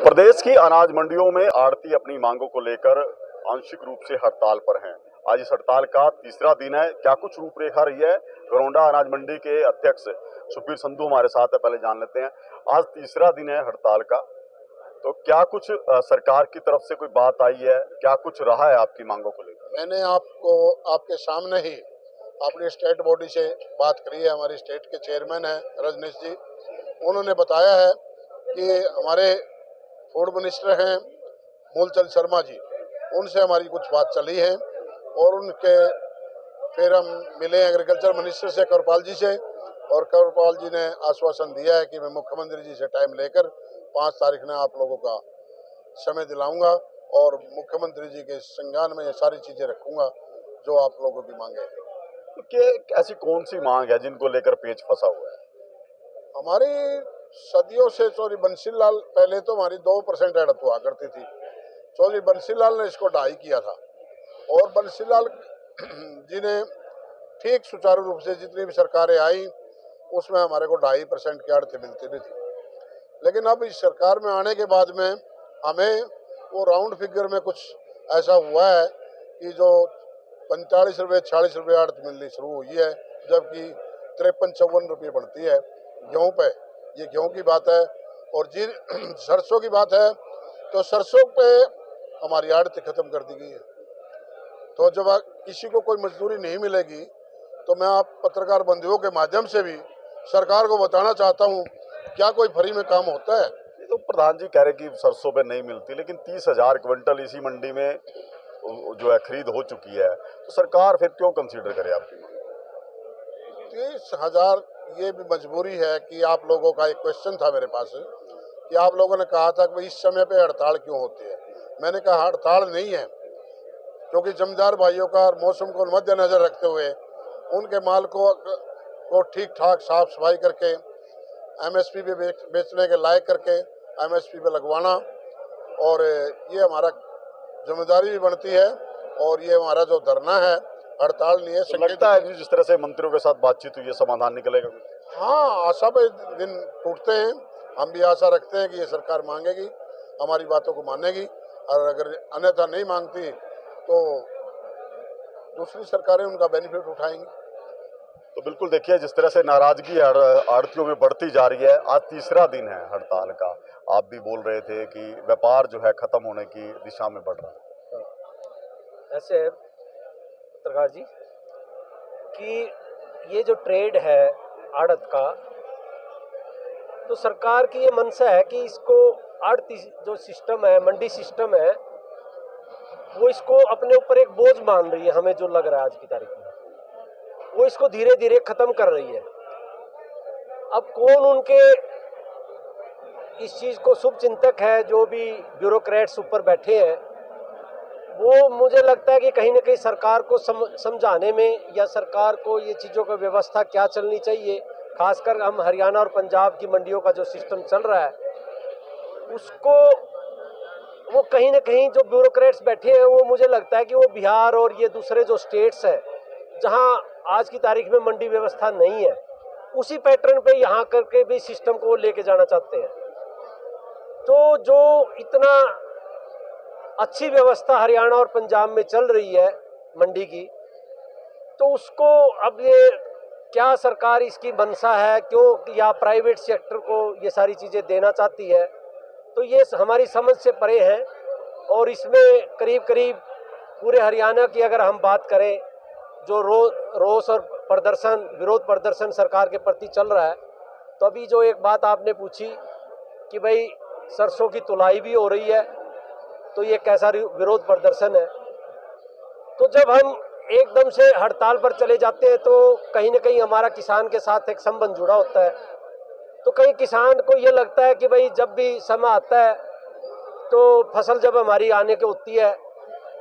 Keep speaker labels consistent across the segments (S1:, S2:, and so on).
S1: प्रदेश की अनाज मंडियों में आड़ती अपनी मांगों को लेकर आंशिक रूप से हड़ताल पर हैं। आज इस हड़ताल का तीसरा दिन है। क्या कुछ रूपरेखा रही है, घरौंडा अनाज मंडी के अध्यक्ष सुखबीर संधू हमारे साथ है, पहले जान लेते हैं। आज तीसरा दिन है हड़ताल का, तो क्या कुछ सरकार की तरफ से कोई बात आई है, क्या कुछ रहा है आपकी मांगों को लेकर?
S2: मैंने आपको आपके सामने ही अपनी स्टेट बॉडी से बात करी है। हमारी स्टेट के चेयरमैन है रजनीश जी, उन्होंने बताया है कि हमारे फूड मिनिस्टर हैं मूलचंद शर्मा जी, उनसे हमारी कुछ बात चली है और उनके फिर हम मिले एग्रीकल्चर मिनिस्टर से करपाल जी से, और करपाल जी ने आश्वासन दिया है कि मैं मुख्यमंत्री जी से टाइम लेकर 5 तारीख ने आप लोगों का समय दिलाऊंगा और मुख्यमंत्री जी के संज्ञान में ये सारी चीजें रखूंगा जो आप लोगों की मांगे हैं।
S1: तो क्या ऐसी कौन सी मांग है जिनको लेकर पेच फंसा हुआ है?
S2: हमारी सदियों से चौधरी बंसीलाल, पहले तो हमारी 2% एडत हुआ करती थी, चौधरी बंसीलाल ने इसको 2.5 किया था और बंसीलाल जी ने ठीक सुचारू रूप से जितनी भी सरकारें आई उसमें हमारे को 2.5% की आड़त मिलती भी थी। लेकिन अब इस सरकार में आने के बाद में हमें वो राउंड फिगर में कुछ ऐसा हुआ है कि जो 45 रुपये 46 रुपये आड़त मिलनी शुरू हुई है, जबकि 53-54 रुपये बढ़ती है गेहूं पे। ये गेहूं की बात है। और जी सरसों की बात है तो सरसों पे हमारी आड़त खत्म कर दी गई है। तो जब किसी को कोई मजदूरी नहीं मिलेगी तो मैं आप पत्रकार बंधुओं के माध्यम से भी सरकार को बताना चाहता हूँ, क्या कोई फ्री में काम होता है?
S1: तो प्रधान जी कह रहे कि सरसों पे नहीं मिलती, लेकिन 30,000 क्विंटल इसी मंडी में जो है खरीद हो चुकी है, तो सरकार फिर क्यों कंसीडर करे आपकी मांग?
S2: 30,000 ये भी मजबूरी है कि आप लोगों का एक क्वेश्चन था मेरे पास कि आप लोगों ने कहा था कि इस समय पे हड़ताल क्यों होती है। मैंने कहा हड़ताल नहीं है, क्योंकि जमींदार भाइयों का और मौसम को मद्देनजर रखते हुए उनके माल को ठीक ठाक साफ सफाई करके एमएसपी पे बेचने के लायक करके एमएसपी पे लगवाना, और ये हमारा जिम्मेदारी भी बनती है और ये हमारा जो धरना है हड़ताल नहीं है।
S1: तो लगता है जिस तरह से मंत्रियों के साथ बातचीत हुई है, समाधान निकलेगा?
S2: हाँ, आशा पे दिन टूटते हैं। हम भी आशा रखते हैं कि ये सरकार मांगेगी, हमारी बातों को मानेगी, और अगर अन्यथा नहीं मांगती तो दूसरी सरकारें उनका बेनिफिट उठाएंगी।
S1: तो बिल्कुल देखिए, जिस तरह से नाराजगी आड़तियों में बढ़ती जा रही है, आज तीसरा दिन है हड़ताल का। आप भी बोल रहे थे कि व्यापार जो है खत्म होने की दिशा में बढ़ रहा है।
S3: ऐसे पत्रकार जी कि ये जो ट्रेड है आड़त का, तो सरकार की ये मंशा है कि इसको आड़ती जो सिस्टम है, मंडी सिस्टम है, वो इसको अपने ऊपर एक बोझ मान रही है। हमें जो लग रहा है आज की तारीख में वो इसको धीरे धीरे खत्म कर रही है। अब कौन उनके इस चीज को शुभ चिंतक है, जो भी ब्यूरोक्रेट्स ऊपर बैठे हैं, वो मुझे लगता है कि कहीं ना कहीं सरकार को समझाने में, या सरकार को ये चीज़ों की व्यवस्था क्या चलनी चाहिए, खासकर हम हरियाणा और पंजाब की मंडियों का जो सिस्टम चल रहा है उसको, वो कहीं ना कहीं जो ब्यूरोक्रेट्स बैठे हैं वो मुझे लगता है कि वो बिहार और ये दूसरे जो स्टेट्स हैं जहां आज की तारीख में मंडी व्यवस्था नहीं है, उसी पैटर्न पे यहाँ करके भी सिस्टम को लेके जाना चाहते हैं। तो जो इतना अच्छी व्यवस्था हरियाणा और पंजाब में चल रही है मंडी की, तो उसको अब ये क्या सरकार इसकी मंशा है क्यों, या प्राइवेट सेक्टर को ये सारी चीज़ें देना चाहती है, तो ये हमारी समझ से परे है। और इसमें करीब करीब पूरे हरियाणा की अगर हम बात करें, जो रोष और प्रदर्शन, विरोध प्रदर्शन सरकार के प्रति चल रहा है, तो अभी जो एक बात आपने पूछी कि भाई सरसों की तुलाई भी हो रही है, तो ये कैसा विरोध प्रदर्शन है। तो जब हम एकदम से हड़ताल पर चले जाते हैं तो कहीं ना कहीं हमारा किसान के साथ एक संबंध जुड़ा होता है। तो कहीं किसान को ये लगता है कि भाई जब भी समय आता है तो फसल जब हमारी आने की होती है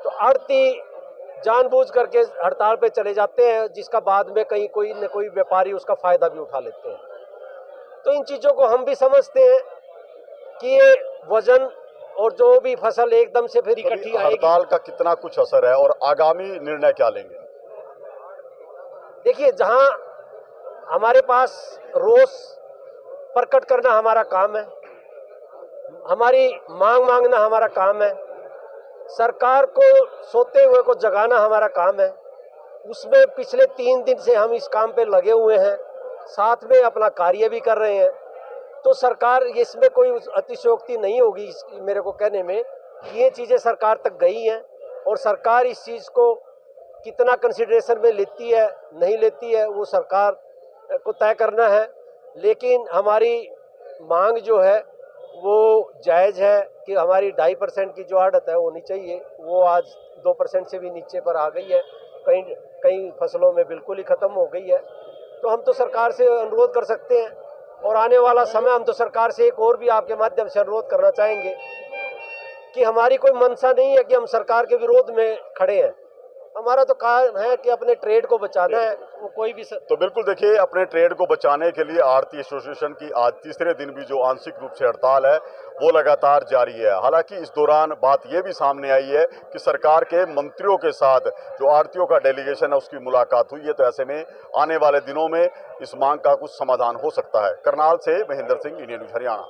S3: तो आड़ती जानबूझ करके हड़ताल पे चले जाते हैं, जिसका बाद में कहीं कोई न कोई व्यापारी उसका फायदा भी उठा लेते हैं। तो इन चीज़ों को हम भी समझते हैं कि ये वजन और जो भी फसल एकदम से फिर इकट्ठी आएगी।
S1: हड़ताल का कितना कुछ असर है और आगामी निर्णय क्या लेंगे?
S3: देखिए, जहां हमारे पास रोष प्रकट करना हमारा काम है, हमारी मांग मांगना हमारा काम है, सरकार को सोते हुए को जगाना हमारा काम है। उसमें पिछले 3 दिन से हम इस काम पे लगे हुए हैं, साथ में अपना कार्य भी कर रहे हैं। तो सरकार, इसमें कोई अतिशयोक्ति नहीं होगी मेरे को कहने में, ये चीज़ें सरकार तक गई हैं और सरकार इस चीज़ को कितना कंसिडरेशन में लेती है नहीं लेती है वो सरकार को तय करना है। लेकिन हमारी मांग जो है वो जायज़ है कि हमारी 2.5% की जो आड़त है होनी चाहिए, वो आज 2% से भी नीचे पर आ गई है, कई फसलों में बिल्कुल ही ख़त्म हो गई है। तो हम तो सरकार से अनुरोध कर सकते हैं और आने वाला समय हम तो सरकार से एक और भी आपके माध्यम से अनुरोध करना चाहेंगे कि हमारी कोई मंशा नहीं है कि हम सरकार के विरोध में खड़े हैं। हमारा तो काम है कि अपने ट्रेड को बचाना है, वो कोई भी
S1: तो बिल्कुल देखिए, अपने ट्रेड को बचाने के लिए आढ़ती एसोसिएशन की आज तीसरे दिन भी जो आंशिक रूप से हड़ताल है वो लगातार जारी है। हालांकि इस दौरान बात ये भी सामने आई है कि सरकार के मंत्रियों के साथ जो आढ़तियों का डेलीगेशन है उसकी मुलाकात हुई है। तो ऐसे में आने वाले दिनों में इस मांग का कुछ समाधान हो सकता है। करनाल से महेंद्र सिंह, इंडियन न्यूज़ हरियाणा।